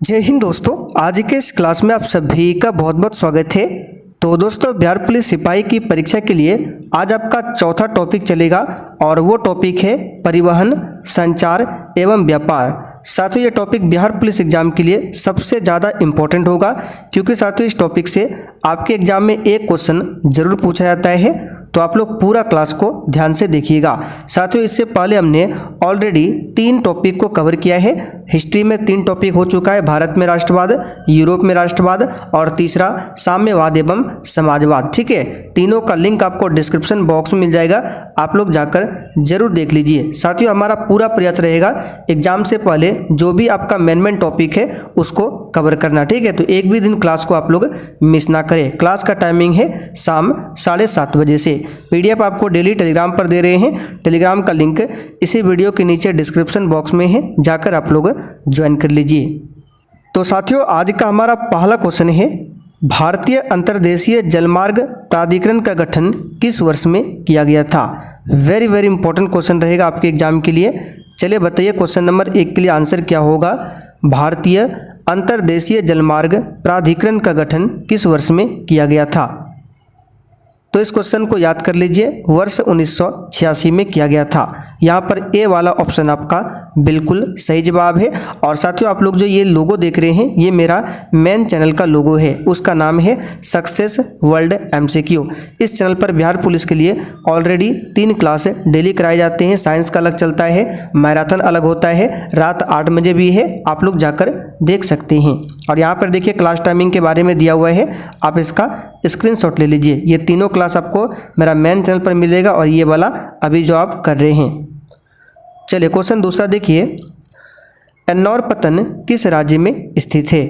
जय हिंद दोस्तों। आज के इस क्लास में आप सभी का बहुत बहुत स्वागत है। तो दोस्तों, बिहार पुलिस सिपाही की परीक्षा के लिए आज आपका चौथा टॉपिक चलेगा और वो टॉपिक है परिवहन, संचार एवं व्यापार। साथियों, ये टॉपिक बिहार पुलिस एग्जाम के लिए सबसे ज़्यादा इम्पोर्टेंट होगा, क्योंकि साथियों इस टॉपिक से आपके एग्जाम में एक क्वेश्चन जरूर पूछा जाता है। तो आप लोग पूरा क्लास को ध्यान से देखिएगा। साथियों, इससे पहले हमने ऑलरेडी 3 टॉपिक को कवर किया है। हिस्ट्री में 3 टॉपिक हो चुका है, भारत में राष्ट्रवाद, यूरोप में राष्ट्रवाद और तीसरा साम्यवाद एवं समाजवाद। ठीक है, तीनों का लिंक आपको डिस्क्रिप्शन बॉक्स में मिल जाएगा, आप लोग जाकर जरूर देख लीजिए। साथियों, हमारा पूरा प्रयास रहेगा एग्जाम से पहले जो भी आपका मेन टॉपिक है उसको कवर करना। ठीक है, तो एक भी दिन क्लास को आप लोग मिस ना करें। क्लास का टाइमिंग है शाम 7:30 बजे से। पीडीएफ आपको डेली टेलीग्राम पर दे रहे हैं। टेलीग्राम का लिंक इसी वीडियो के नीचे डिस्क्रिप्शन बॉक्स में है, जाकर आप लोग ज्वाइन कर लीजिए। तो साथियों, आज का हमारा पहला क्वेश्चन है, भारतीय अंतर्देशीय जलमार्ग प्राधिकरण का गठन किस वर्ष में किया गया था? वेरी इंपॉर्टेंट क्वेश्चन रहेगा आपके एग्जाम के लिए। चलिए बताइए, क्वेश्चन नंबर 1 के लिए आंसर क्या होगा? भारतीय अंतर्देशीय जलमार्ग प्राधिकरण का गठन किस वर्ष में किया गया था? तो इस क्वेश्चन को याद कर लीजिए, वर्ष 1986 में किया गया था। यहाँ पर ए वाला ऑप्शन आपका बिल्कुल सही जवाब है। और साथियों, आप लोग जो ये लोगो देख रहे हैं, ये मेरा मेन चैनल का लोगो है, उसका नाम है सक्सेस वर्ल्ड एमसीक्यू। इस चैनल पर बिहार पुलिस के लिए ऑलरेडी 3 क्लास डेली कराए जाते हैं। साइंस का अलग चलता है, मैराथन अलग होता है, रात 8 बजे भी है, आप लोग जाकर देख सकते हैं। और यहाँ पर देखिए क्लास टाइमिंग के बारे में दिया हुआ है, आप इसका स्क्रीनशॉट ले लीजिए। ये तीनों क्लास आपको मेरा मेन चैनल पर मिलेगा और ये वाला अभी जो आप कर रहे हैं। चलिए क्वेश्चन दूसरा देखिए, एन्नौर पत्तन किस राज्य में स्थित है?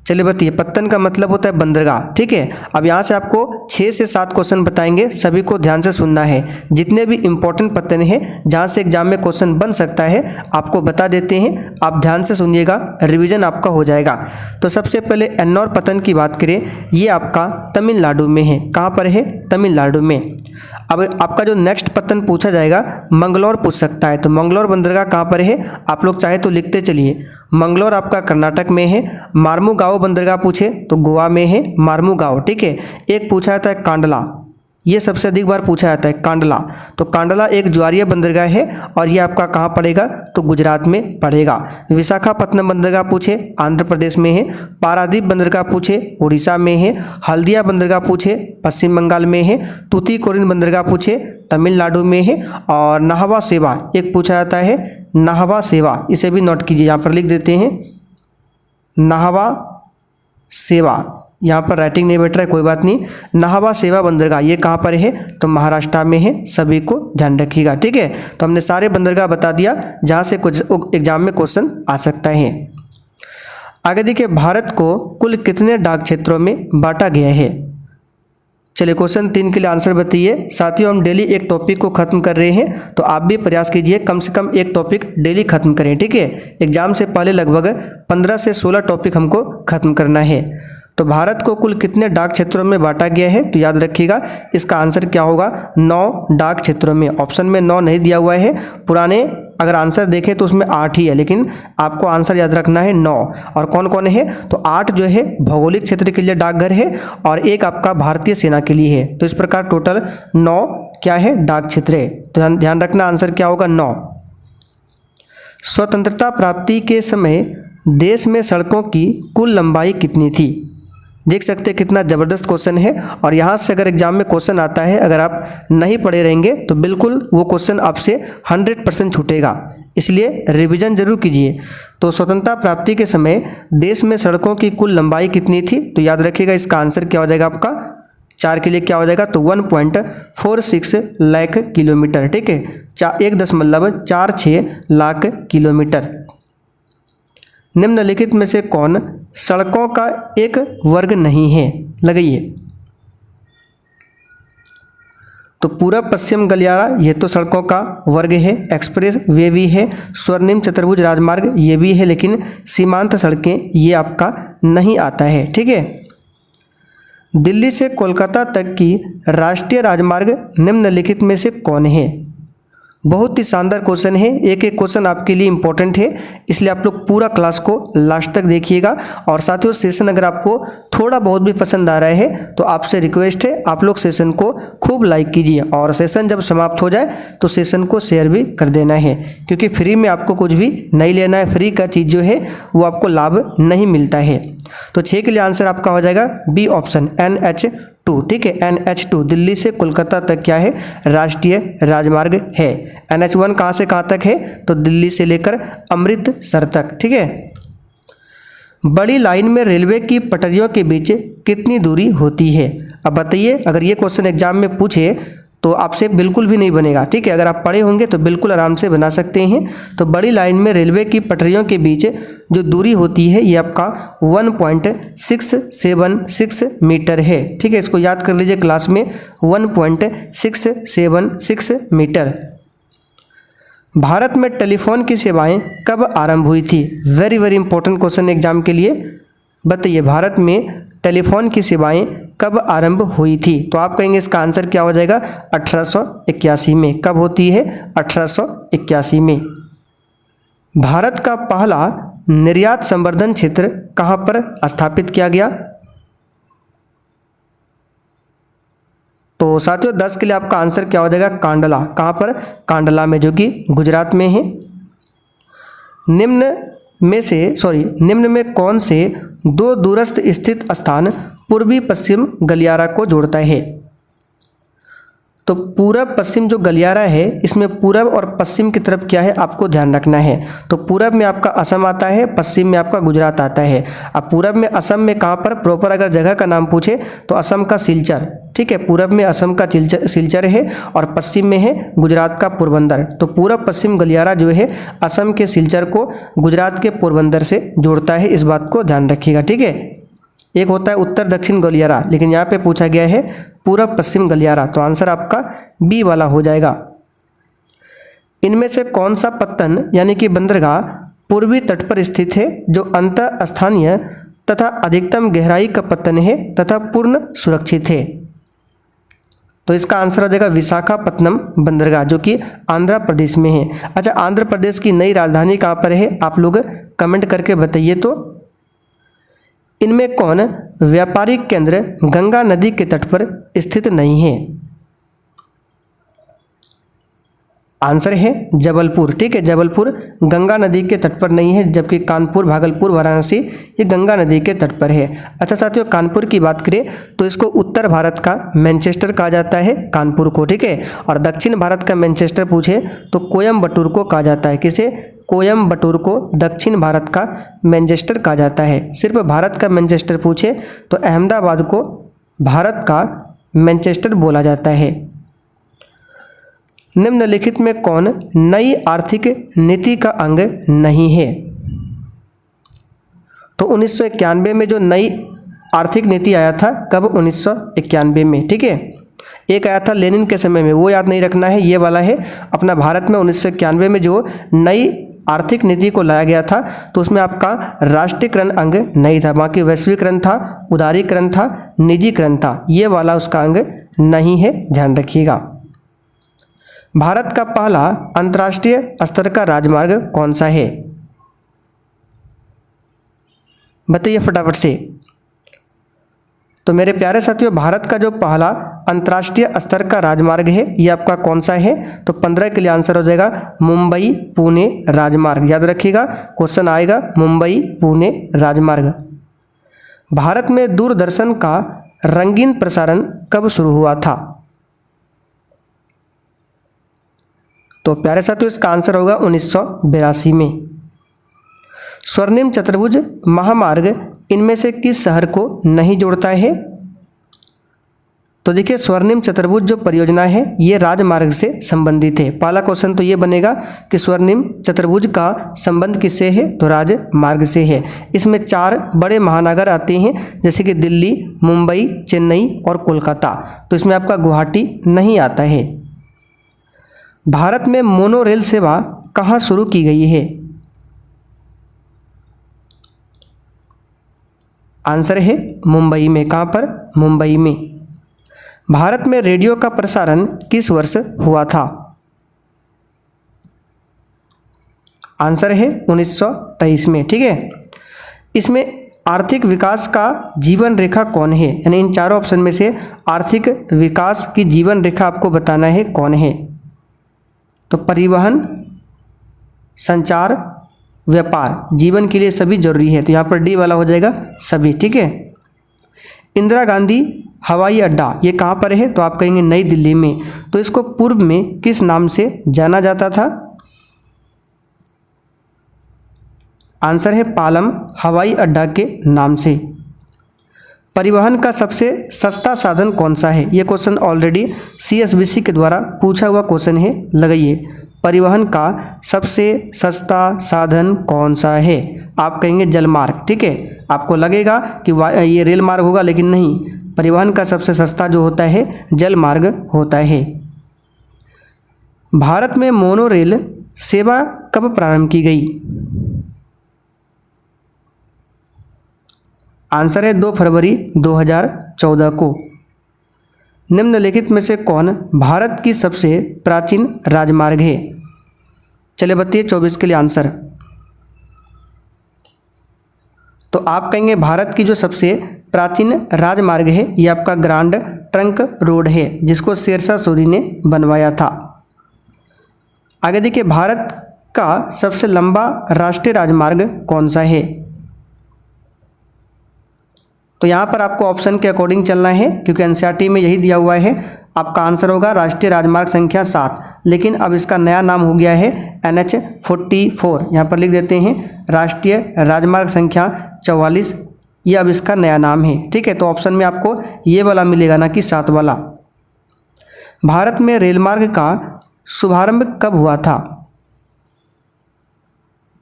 चलिए बताइए, पत्तन का मतलब होता है बंदरगाह। ठीक है, अब यहाँ से आपको 6 से 7 क्वेश्चन बताएंगे, सभी को ध्यान से सुनना है। जितने भी इंपॉर्टेंट पत्तन हैं जहाँ से एग्जाम में क्वेश्चन बन सकता है आपको बता देते हैं, आप ध्यान से सुनिएगा, रिवीजन आपका हो जाएगा। तो सबसे पहले एन्नौर पत्तन की बात करें, ये आपका तमिलनाडु में है। कहाँ पर है? तमिलनाडु में। अब आपका जो नेक्स्ट पत्तन पूछा जाएगा, मंगलौर पूछ सकता है। तो मंगलौर बंदरगाह कहाँ पर है? आप लोग चाहे तो लिखते चलिए। मंगलौर आपका कर्नाटक में है। मार्मुगांव बंदरगाह पूछे तो गोवा में है, मार्मुगांव। ठीक है, एक पूछा जाता है कांडला, ये सबसे अधिक बार पूछा जाता है कांडला। तो कांडला एक ज्वारीय बंदरगाह है और ये आपका कहाँ पड़ेगा? तो गुजरात में पड़ेगा। विशाखापत्तनम बंदरगाह पूछे आंध्र प्रदेश में है। पारादीप बंदरगाह पूछे उड़ीसा में है। हल्दिया बंदरगाह पूछे पश्चिम बंगाल में है। तूतीकोरिन बंदरगाह पूछे तमिलनाडु में है। और नाहवा सेवा एक पूछा जाता है, नाहवा सेवा, इसे भी नोट कीजिए, यहाँ पर लिख देते हैं नाहवा सेवा। यहाँ पर राइटिंग नहीं बैठ रहा है, कोई बात नहीं। नाहवा सेवा बंदरगाह ये कहाँ पर है? तो महाराष्ट्र में है, सभी को ध्यान रखिएगा। ठीक है, तो हमने सारे बंदरगाह बता दिया जहाँ से कुछ एग्जाम में क्वेश्चन आ सकता है। आगे देखिए, भारत को कुल कितने डाक क्षेत्रों में बांटा गया है? चलिए क्वेश्चन 3 के लिए आंसर बताइए। साथियों, हम डेली एक टॉपिक को खत्म कर रहे हैं, तो आप भी प्रयास कीजिए कम से कम एक टॉपिक डेली खत्म करें। ठीक है, एग्जाम से पहले लगभग 15 से 16 टॉपिक हमको खत्म करना है। तो भारत को कुल कितने डाक क्षेत्रों में बांटा गया है? तो याद रखिएगा, इसका आंसर क्या होगा? 9 डाक क्षेत्रों में। ऑप्शन में 9 नहीं दिया हुआ है, पुराने अगर आंसर देखें तो उसमें 8 ही है, लेकिन आपको आंसर याद रखना है 9। और कौन कौन है? तो 8 जो है भौगोलिक क्षेत्र के लिए डाकघर है और एक आपका भारतीय सेना के लिए है। तो इस प्रकार टोटल 9 क्या है? डाक क्षेत्र है। तो ध्यान रखना, आंसर क्या होगा? 9। स्वतंत्रता प्राप्ति के समय देश में सड़कों की कुल लंबाई कितनी थी? देख सकते हैं कितना ज़बरदस्त क्वेश्चन है। और यहाँ से अगर एग्जाम में क्वेश्चन आता है, अगर आप नहीं पढ़े रहेंगे तो बिल्कुल वो क्वेश्चन आपसे 100% छूटेगा, इसलिए रिवीजन जरूर कीजिए। तो स्वतंत्रता प्राप्ति के समय देश में सड़कों की कुल लंबाई कितनी थी? तो याद रखिएगा, इसका आंसर क्या हो जाएगा आपका? 4 के लिए क्या हो जाएगा? तो 1.46 लाख किलोमीटर। ठीक है, 1.46 लाख किलोमीटर। निम्नलिखित में से कौन सड़कों का एक वर्ग नहीं है? लगाइए। तो पूरब पश्चिम गलियारा ये तो सड़कों का वर्ग है, एक्सप्रेस वे भी है, स्वर्णिम चतुर्भुज राजमार्ग ये भी है, लेकिन सीमांत सड़कें ये आपका नहीं आता है। ठीक है, दिल्ली से कोलकाता तक की राष्ट्रीय राजमार्ग निम्नलिखित में से कौन है? बहुत ही शानदार क्वेश्चन है, एक एक क्वेश्चन आपके लिए इंपॉर्टेंट है, इसलिए आप लोग पूरा क्लास को लास्ट तक देखिएगा। और साथियों सेशन अगर आपको थोड़ा बहुत भी पसंद आ रहा है तो आपसे रिक्वेस्ट है आप लोग सेशन को खूब लाइक कीजिए, और सेशन जब समाप्त हो जाए तो सेशन को शेयर भी कर देना है, क्योंकि फ्री में आपको कुछ भी नहीं लेना है, फ्री का चीज़ जो है वो आपको लाभ नहीं मिलता है। तो 6 के लिए आंसर आपका हो जाएगा बी ऑप्शन NH2। ठीक है, NH2 दिल्ली से कोलकाता तक क्या है, राष्ट्रीय राजमार्ग है। NH1 कहाँ से कहाँ तक है, तो दिल्ली से लेकर अमृतसर तक। ठीक है, बड़ी लाइन में रेलवे की पटरियों के बीच कितनी दूरी होती है। अब बताइए, अगर ये क्वेश्चन एग्जाम में पूछे तो आपसे बिल्कुल भी नहीं बनेगा। ठीक है, अगर आप पढ़े होंगे तो बिल्कुल आराम से बना सकते हैं। तो बड़ी लाइन में रेलवे की पटरियों के बीच जो दूरी होती है ये आपका 1.676 मीटर है। ठीक है, इसको याद कर लीजिए क्लास में, 1.676 मीटर। भारत में टेलीफोन की सेवाएं कब आरंभ हुई थी। Very very important question exam के लिए। बताइए, भारत में टेलीफोन की सेवाएं कब आरंभ हुई थी। तो आप कहेंगे इसका आंसर क्या हो जाएगा, 1881 में। कब होती है, 1881 में। भारत का पहला निर्यात संवर्धन क्षेत्र कहाँ पर स्थापित किया गया। तो साथियों 10 के लिए आपका आंसर क्या हो जाएगा, कांडला। कहाँ पर, कांडला में, जो कि गुजरात में है। निम्न में कौन से दो दूरस्थ स्थित स्थान पूर्वी पश्चिम गलियारा को जोड़ता है। तो पूरब पश्चिम जो गलियारा है इसमें पूरब और पश्चिम की तरफ क्या है आपको ध्यान रखना है। तो पूरब में आपका असम आता है, पश्चिम में आपका गुजरात आता है। अब पूरब में असम में कहाँ पर, प्रॉपर अगर जगह का नाम पूछे तो असम का सिलचर। ठीक है, पूरब में असम का सिलचर है और पश्चिम में है गुजरात का पोरबंदर। तो पूरब पश्चिम गलियारा जो है असम के सिलचर को गुजरात के पोरबंदर से जोड़ता है, इस बात को ध्यान रखिएगा। ठीक है, एक होता है उत्तर दक्षिण गलियारा, लेकिन यहाँ पे पूछा गया है पूरब पश्चिम गलियारा। तो आंसर आपका बी वाला हो जाएगा। इनमें से कौन सा पत्तन यानी कि बंदरगाह पूर्वी तट पर स्थित है, जो अंतः स्थानीय तथा अधिकतम गहराई का पत्तन है तथा पूर्ण सुरक्षित है। तो इसका आंसर हो जाएगा विशाखापत्तनम बंदरगाह, जो कि आंध्र प्रदेश में है। अच्छा, आंध्र प्रदेश की नई राजधानी कहाँ पर है, आप लोग कमेंट करके बताइए। तो इनमें कौन व्यापारिक केंद्र गंगा नदी के तट पर स्थित नहीं है। आंसर है जबलपुर। ठीक है, जबलपुर गंगा नदी के तट पर नहीं है, जबकि कानपुर, भागलपुर, वाराणसी ये गंगा नदी के तट पर है। अच्छा साथियों, कानपुर की बात करें तो इसको उत्तर भारत का मैनचेस्टर कहा जाता है, कानपुर को। ठीक है, और दक्षिण भारत का मैनचेस्टर पूछे तो कोयम्बटूर को कहा जाता है। किसे, कोयम्बटूर को दक्षिण भारत का मैनचेस्टर कहा जाता है। सिर्फ भारत का मैनचेस्टर पूछे तो अहमदाबाद को भारत का मैनचेस्टर बोला जाता है। निम्नलिखित में कौन नई आर्थिक नीति का अंग नहीं है। तो 1991 में जो नई आर्थिक नीति आया था, कब, 1991 में। ठीक है, एक आया था लेनिन के समय में, वो याद नहीं रखना है, ये वाला है अपना भारत में 1991 में जो नई आर्थिक नीति को लाया गया था, तो उसमें आपका राष्ट्रीयकरण अंग नहीं था, बाकी वैश्वीकरण था, उदारीकरण था, निजीकरण था, ये वाला उसका अंग नहीं है, ध्यान रखिएगा। भारत का पहला अंतर्राष्ट्रीय स्तर का राजमार्ग कौन सा है, बताइए फटाफट से। तो मेरे प्यारे साथियों, भारत का जो पहला अंतर्राष्ट्रीय स्तर का राजमार्ग है ये आपका कौन सा है। तो 15 के लिए आंसर हो जाएगा मुंबई पुणे राजमार्ग। याद रखिएगा, क्वेश्चन आएगा मुंबई पुणे राजमार्ग। भारत में दूरदर्शन का रंगीन प्रसारण कब शुरू हुआ था। तो प्यारे साथियों, इसका आंसर होगा 1982 में। स्वर्णिम चतुर्भुज महामार्ग इनमें से किस शहर को नहीं जोड़ता है। तो देखिए, स्वर्णिम चतुर्भुज जो परियोजना है ये राजमार्ग से संबंधित है। पहला क्वेश्चन तो ये बनेगा कि स्वर्णिम चतुर्भुज का संबंध किससे है, तो राजमार्ग से है। इसमें 4 बड़े महानगर आते हैं, जैसे कि दिल्ली, मुंबई, चेन्नई और कोलकाता। तो इसमें आपका गुवाहाटी नहीं आता है। भारत में मोनो रेल सेवा कहाँ शुरू की गई है। आंसर है मुंबई में। कहाँ पर, मुंबई में। भारत में रेडियो का प्रसारण किस वर्ष हुआ था। आंसर है 1923 में। ठीक है, इसमें आर्थिक विकास का जीवन रेखा कौन है, यानी इन चारों ऑप्शन में से आर्थिक विकास की जीवन रेखा आपको बताना है कौन है। तो परिवहन, संचार, व्यापार, जीवन के लिए सभी जरूरी है, तो यहाँ पर डी वाला हो जाएगा सभी। ठीक है, इंदिरा गांधी हवाई अड्डा ये कहाँ पर है, तो आप कहेंगे नई दिल्ली में। तो इसको पूर्व में किस नाम से जाना जाता था, आंसर है पालम हवाई अड्डा के नाम से। परिवहन का सबसे सस्ता साधन कौन सा है, ये क्वेश्चन ऑलरेडी CSBC के द्वारा पूछा हुआ क्वेश्चन है, लगाइए। परिवहन का सबसे सस्ता साधन कौन सा है, आप कहेंगे जलमार्ग। ठीक है, आपको लगेगा कि ये रेल मार्ग होगा, लेकिन नहीं, परिवहन का सबसे सस्ता जो होता है जलमार्ग होता है। भारत में मोनो रेल सेवा कब प्रारंभ की गई, आंसर है 2 फरवरी 2014 को। निम्नलिखित में से कौन भारत की सबसे प्राचीन राजमार्ग है, चलिए बताइए 24 के लिए आंसर। तो आप कहेंगे भारत की जो सबसे प्राचीन राजमार्ग है ये आपका ग्रांड ट्रंक रोड है, जिसको शेरशाह सूरी ने बनवाया था। आगे देखिए, भारत का सबसे लंबा राष्ट्रीय राजमार्ग कौन सा है, तो यहाँ पर आपको ऑप्शन के अकॉर्डिंग चलना है, क्योंकि NCERT में यही दिया हुआ है। आपका आंसर होगा राष्ट्रीय राजमार्ग संख्या 7, लेकिन अब इसका नया नाम हो गया है NH44। यहाँ पर लिख देते हैं राष्ट्रीय राजमार्ग संख्या 44, ये अब इसका नया नाम है। ठीक है, तो ऑप्शन में आपको ये वाला मिलेगा, ना कि 7 वाला। भारत में रेलमार्ग का शुभारंभ कब हुआ था,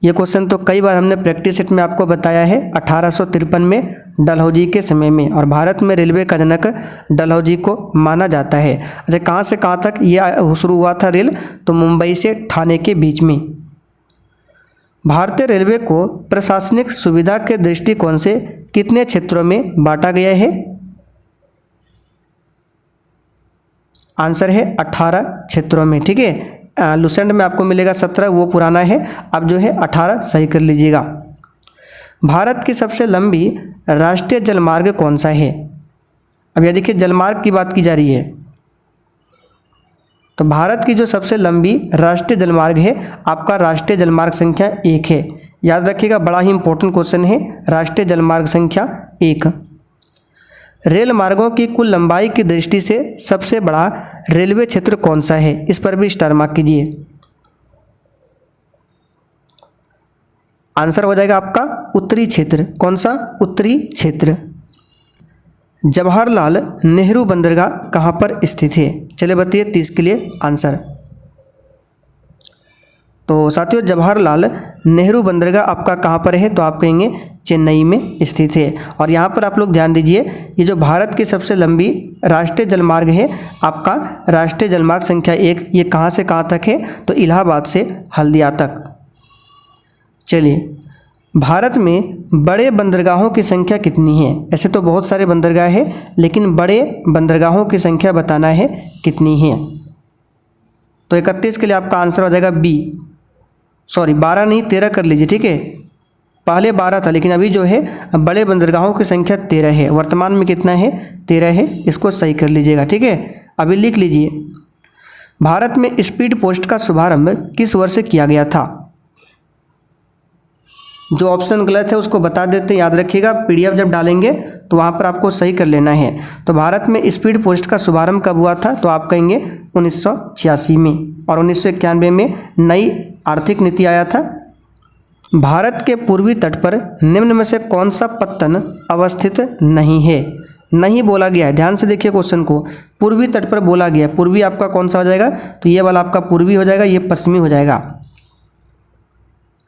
ये क्वेश्चन तो कई बार हमने प्रैक्टिस सेट में आपको बताया है। 1853 में डलहौजी के समय में, और भारत में रेलवे का जनक डलहौजी को माना जाता है। अच्छा, कहाँ से कहाँ तक ये शुरू हुआ था रेल, तो मुंबई से ठाणे के बीच में। भारतीय रेलवे को प्रशासनिक सुविधा के दृष्टिकोण से कितने क्षेत्रों में बांटा गया है, आंसर है 18 क्षेत्रों में। ठीक है, लुसेंट में आपको मिलेगा 17, वो पुराना है, अब जो है 18 सही कर लीजिएगा। भारत की सबसे लंबी राष्ट्रीय जलमार्ग कौन सा है, अब यह देखिए जलमार्ग की बात की जा रही है, तो भारत की जो सबसे लंबी राष्ट्रीय जलमार्ग है आपका राष्ट्रीय जलमार्ग संख्या 1 है। याद रखिएगा, बड़ा ही इंपॉर्टेंट क्वेश्चन है, राष्ट्रीय जलमार्ग संख्या 1। रेल मार्गों की कुल लंबाई की दृष्टि से सबसे बड़ा रेलवे क्षेत्र कौन सा है, इस पर भी स्टार मार्क कीजिए। आंसर हो जाएगा आपका उत्तरी क्षेत्र। कौन सा, उत्तरी क्षेत्र। जवाहरलाल नेहरू बंदरगाह कहाँ पर स्थित है, चलिए बताइए 30 के लिए आंसर। तो साथियों, जवाहरलाल नेहरू बंदरगाह आपका कहाँ पर है, तो आप कहेंगे चेन्नई में स्थित है। और यहाँ पर आप लोग ध्यान दीजिए, ये जो भारत की सबसे लंबी राष्ट्रीय जलमार्ग है आपका राष्ट्रीय जलमार्ग संख्या 1, ये कहाँ से कहाँ तक है, तो इलाहाबाद से हल्दिया तक। चलिए, भारत में बड़े बंदरगाहों की संख्या कितनी है, ऐसे तो बहुत सारे बंदरगाह हैं, लेकिन बड़े बंदरगाहों की संख्या बताना है कितनी है। तो 31 के लिए आपका आंसर हो जाएगा बी, सॉरी 12 नहीं 13 कर लीजिए। ठीक है, पहले 12 था, लेकिन अभी जो है बड़े बंदरगाहों की संख्या 13 है। वर्तमान में कितना है, 13 है, इसको सही कर लीजिएगा। ठीक है, अभी लिख लीजिए, भारत में स्पीड पोस्ट का शुभारंभ किस वर्ष किया गया था। जो ऑप्शन गलत है उसको बता देते हैं, याद रखिएगा, PDF जब डालेंगे तो वहाँ पर आपको सही कर लेना है। तो भारत में स्पीड पोस्ट का शुभारंभ कब हुआ था, तो आप कहेंगे 1986 में, और 1991 में नई आर्थिक नीति आया था। भारत के पूर्वी तट पर निम्न में से कौन सा पत्तन अवस्थित नहीं है, नहीं बोला गया है, ध्यान से देखिए क्वेश्चन को, पूर्वी तट पर बोला गया है। पूर्वी आपका कौन सा हो जाएगा, तो ये वाला आपका पूर्वी हो जाएगा, ये पश्चिमी हो जाएगा।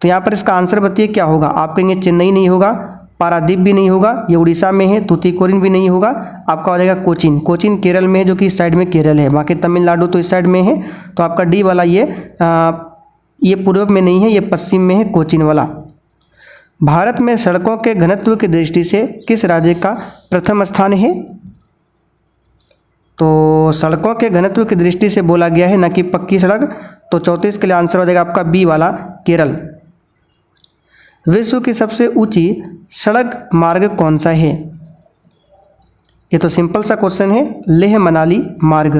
तो यहाँ पर इसका आंसर बताइए क्या होगा, आप कहेंगे चेन्नई नहीं होगा, पारादीप भी नहीं होगा, ये उड़ीसा में है, तूतीकोरिन भी नहीं होगा, आपका हो जाएगा कोचीन। कोचीन केरल में है, जो कि इस साइड में केरल है, बाकी तमिलनाडु तो इस साइड में है। तो आपका डी वाला ये पूर्व में नहीं है, ये पश्चिम में है, कोचीन वाला। भारत में सड़कों के घनत्व की दृष्टि से किस राज्य का प्रथम स्थान है, तो सड़कों के घनत्व की दृष्टि से बोला गया है, न कि पक्की सड़क। तो 34 के लिए आंसर हो जाएगा आपका बी वाला केरल। विश्व की सबसे ऊंची सड़क मार्ग कौन सा है? ये तो सिंपल सा क्वेश्चन है, लेह मनाली मार्ग।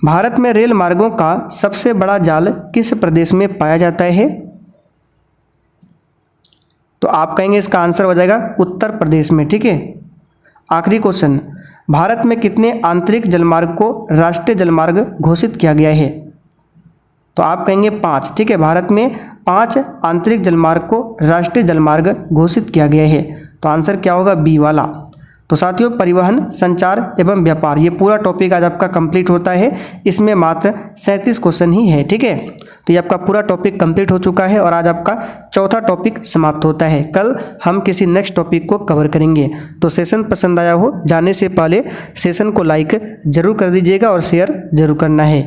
भारत में रेल मार्गों का सबसे बड़ा जाल किस प्रदेश में पाया जाता है? तो आप कहेंगे इसका आंसर हो जाएगा उत्तर प्रदेश में। ठीक है। आखिरी क्वेश्चन, भारत में कितने आंतरिक जलमार्ग को राष्ट्रीय जलमार्ग घोषित किया गया है? तो आप कहेंगे 5। ठीक है, भारत में 5 आंतरिक जलमार्ग को राष्ट्रीय जलमार्ग घोषित किया गया है। तो आंसर क्या होगा? बी वाला। तो साथियों, परिवहन, संचार एवं व्यापार, ये पूरा टॉपिक आज आपका कंप्लीट होता है। इसमें मात्र 37 क्वेश्चन ही है। ठीक है, तो ये आपका पूरा टॉपिक कंप्लीट हो चुका है और आज आपका चौथा टॉपिक समाप्त होता है। कल हम किसी नेक्स्ट टॉपिक को कवर करेंगे। तो सेशन पसंद आया हो, जाने से पहले सेशन को लाइक जरूर कर दीजिएगा और शेयर जरूर करना है।